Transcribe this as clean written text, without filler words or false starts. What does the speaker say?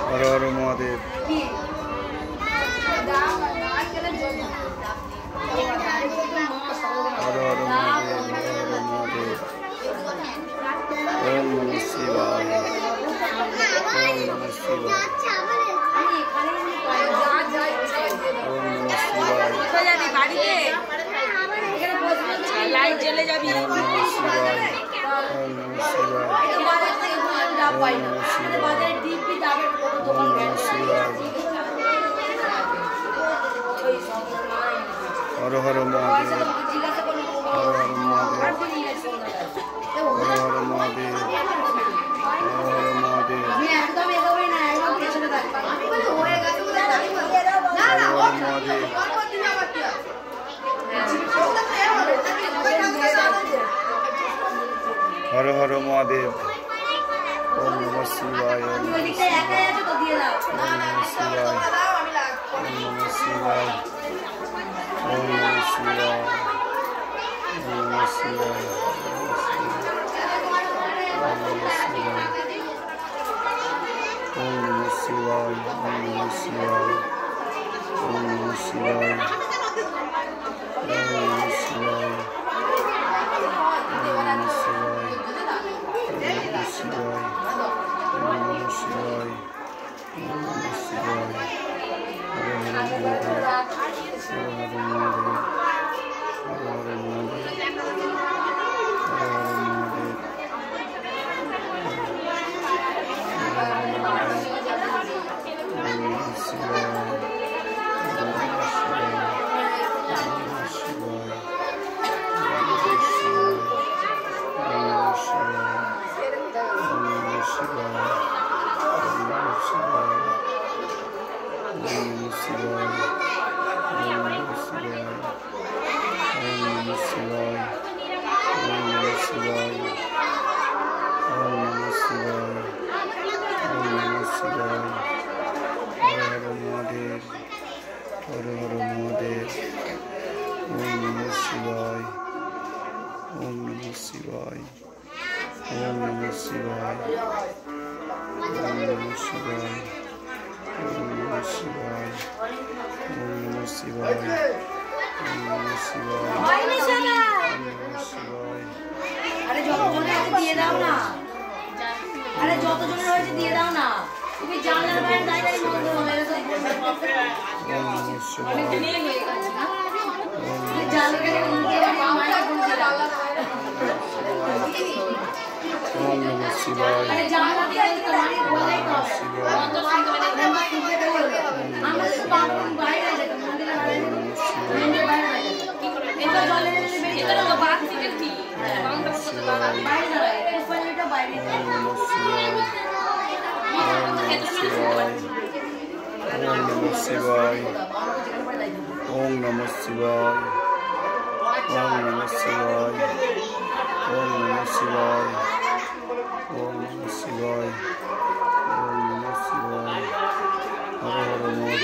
हर हर महादेव। हर हर महादेव। ओम नमः शिवाय। ओम नमः शिवाय। ओम नमः शिवाय। लाइट जले जाबी। ओम नमः शिवाय। ओम नमः शिवाय। हर हर महादेव। हर हर महादेव। हर हर महादेव। हर हर महादेव। हर हर महादेव। ओम नमः शिवाय। ओम नमः शिवाय। ओम नमः शिवाय। ओम नमः शिवाय। ओम नमः शिवाय। ओम नमः शिवाय। ओम नमः शिवाय। ओम नमः शिवाय। ओम नमः शिवाय। ओम नमः शिवाय। ओम नमः शिवाय। हर हर महादेव। ओम नमः शिवाय। ओम नमः शिवाय। ओम नमः शिवाय। ओम नमः शिवाय। ओम नमः शिवाय। ओम नमः शिवाय। ओम नमः शिवाय। ओम नमः शिवाय। अरे যত জনের আছে দিয়ে দাও না। আরে যত জনের হয়েছে দিয়ে দাও না। তুমি জানলার বাইরে দাঁড়িয়ে বন্ধ হবে না। ओम नमः शिवाय। আমি নিয়ে গেছি না। জানলার বাইরে বন্ধ হবে মাইক বন্ধ দাও। ओम नमः शिवाय। अरे জানলা দিয়ে তো মাইক বন্ধ দাও। বন্ধ শুনতে হবে না। আমরা তো বাথরুম বাইরে যাই মন্দিরের বাইরে। মন্দিরের বাইরে যাই। কি করে? এটা জলে দিলে বেরিয়ে এটা তো বাথ থেকে ঠিক। বন্ধ করতে দাও। বাইরে দাঁড়াই। উপরেটা বাইরে। ओम नमः शिवाय। ओम नमः शिवाय। ओम नमः शिवाय। ओम नमः शिवाय। ओम नमः शिवाय। ओम नमः शिवाय। ओम नमः शिवाय। ओम नमः शिवाय। हर हर महादेव।